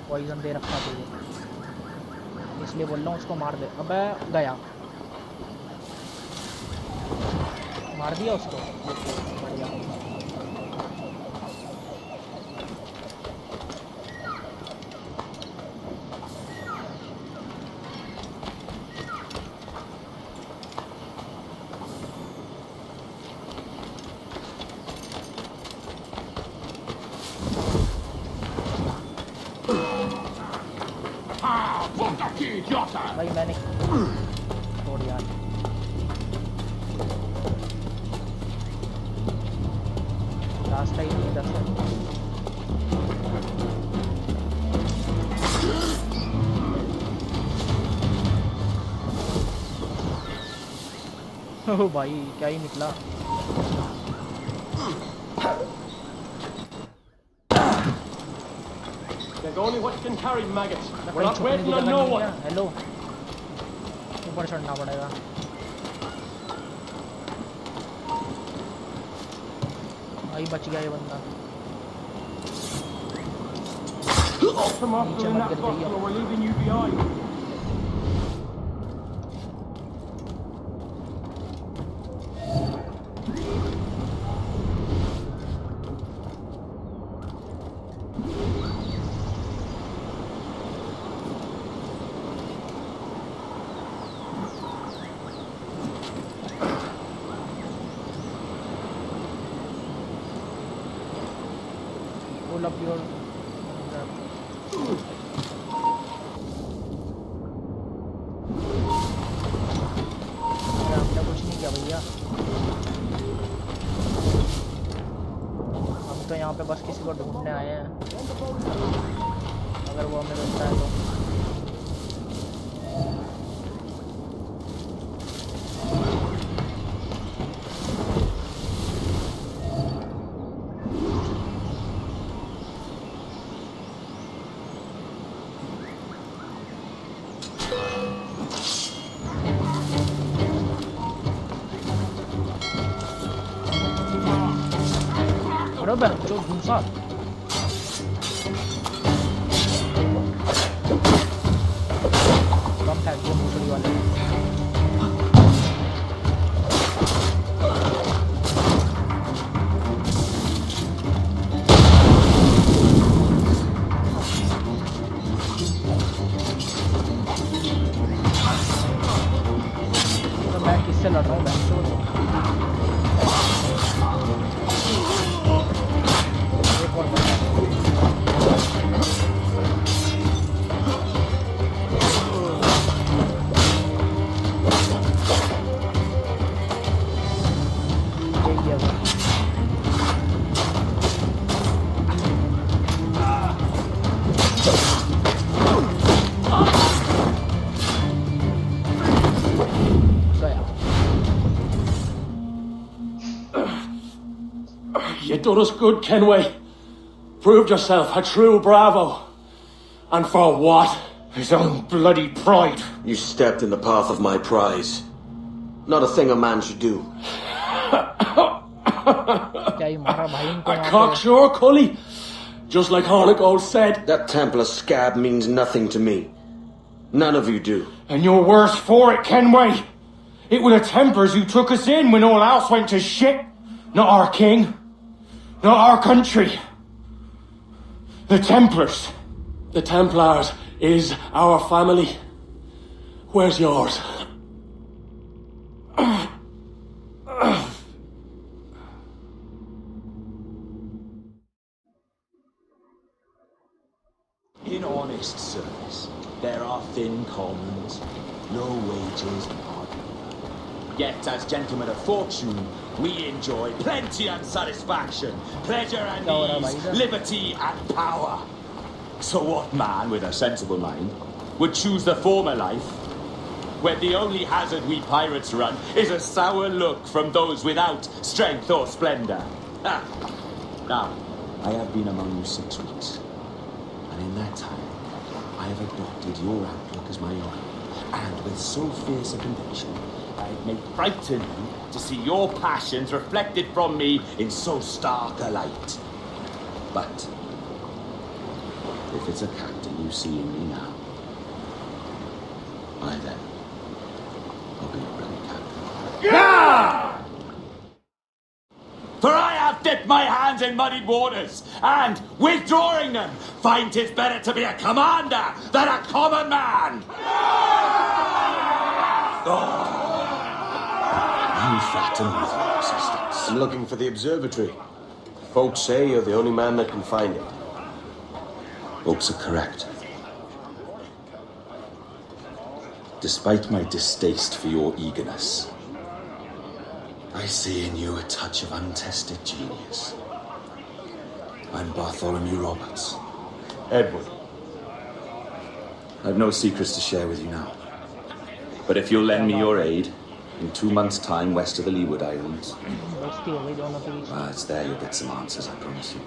पॉइजन दे रखा तुझे इसलिए बोल रहा हूँ उसको मार दे अबे गया मार दिया उसको बढ़िया भाई मैंने छोड़ यार रास्ता ही नहीं इधर से। ओह भाई क्या ही निकला। There's only what you can carry, maggot. We're not waiting on no one. Hello ऊपर चढ़ना पड़ेगा। भाई बच गया ये बंदा। Come off to the next hospital, we're leaving you behind. Pull up your हमने कुछ नहीं किया भैया। हम तो यहाँ पे बस किसी को ढूंढने आए हैं, अगर वो हमें मिलता है तो। बहन जो घूसा कम फेंक दिया भूसड़ी वाले। तो मैं किससे लड़ रहा हूँ बहन चो। You done us good, Kenway. Proved yourself a true bravo. And for what? His own bloody pride. You stepped in the path of my prize. Not a thing a man should do. A cocksure, Cully. Just like Hornigold said. That Templar scab means nothing to me. None of you do. And you're worse for it, Kenway. It were the Templars who took us in when all else went to shit. Not our king. Not our country. The Templars. The Templars is our family. Where's yours? In honest service, there are thin commons, low wages, hard labor. Yet, as gentlemen of fortune, we enjoy plenty and satisfaction, pleasure and ease, liberty and power. So what man with a sensible mind would choose the former life, when the only hazard we pirates run is a sour look from those without strength or splendor? Ah. Now, I have been among you 6 weeks, and in that time, I have adopted your outlook as my own, and with so fierce a conviction, it may frighten you to see your passions reflected from me in so stark a light. But if it's a captain you see in me now, why then, I'll be your brother captain. Yeah! For I have dipped my hands in muddied waters, and, withdrawing them, find 'tis better to be a commander than a common man! Oh. You flatter me with your existence. I'm looking for the observatory. Folks say you're the only man that can find it. Folks are correct. Despite my distaste for your eagerness, I see in you a touch of untested genius. I'm Bartholomew Roberts. Edward. I've no secrets to share with you now. But if you'll lend me your aid, in 2 months' time west of the Leeward Islands, it's there you'll get some answers, I promise you.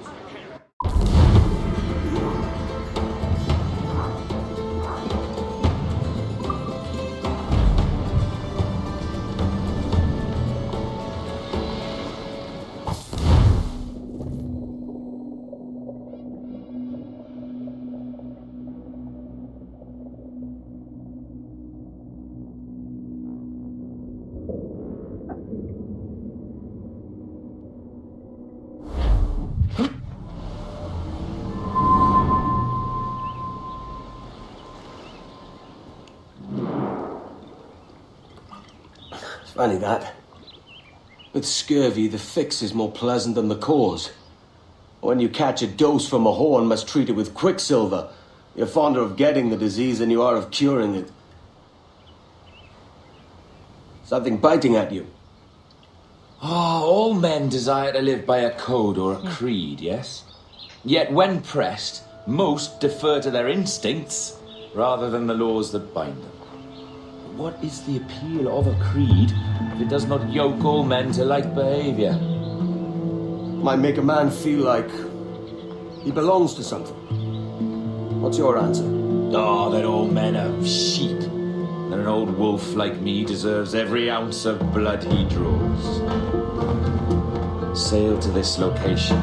Funny that. With scurvy, the fix is more pleasant than the cause. When you catch a dose from a horn, must treat it with quicksilver. You're fonder of getting the disease than you are of curing it. Something biting at you. All men desire to live by a code or a creed, yes? Yet when pressed, most defer to their instincts rather than the laws that bind them. What is the appeal of a creed if it does not yoke all men to like behavior? Might make a man feel like he belongs to something. What's your answer? Oh, that all men are sheep. And an old wolf like me deserves every ounce of blood he draws. Sail to this location.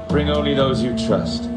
Bring only those you trust.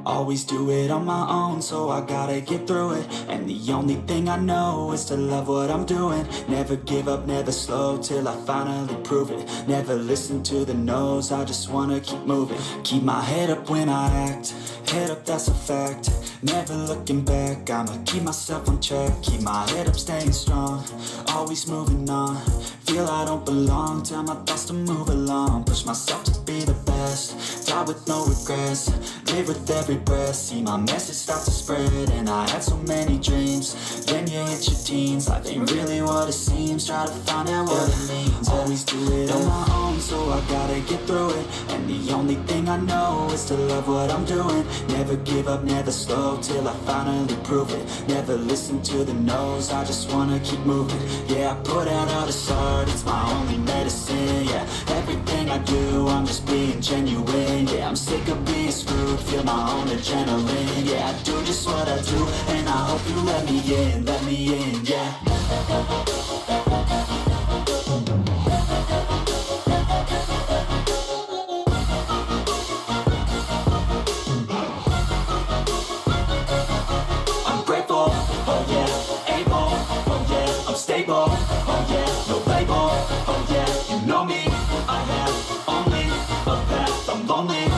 Always do it on my own, so I gotta get through it. And the only thing I know is to love what I'm doing. Never give up, never slow, till I finally prove it. Never listen to the no's, I just wanna keep moving. Keep my head up when I act, head up, that's a fact. Never looking back, I'ma keep myself on track. Keep my head up, staying strong, always moving on. Feel I don't belong, tell my thoughts to move along. Push myself to be the best, die with no regrets. Live with every breath, see my message start to spread. And I had so many dreams, then you hit your teens. Life ain't really what it seems, try to find out what it means. Always do it on my own, so I gotta get through it. And the only thing I know is to love what I'm doing. Never give up, never slow, till I finally prove it. Never listen to the no's, I just wanna keep moving. Yeah, I put out all this art, it's my only medicine. Yeah, everything I do, I'm just being genuine. Yeah, I'm sick of being screwed, feel my own adrenaline. Yeah, I do just what I do, and I hope you let me in, yeah.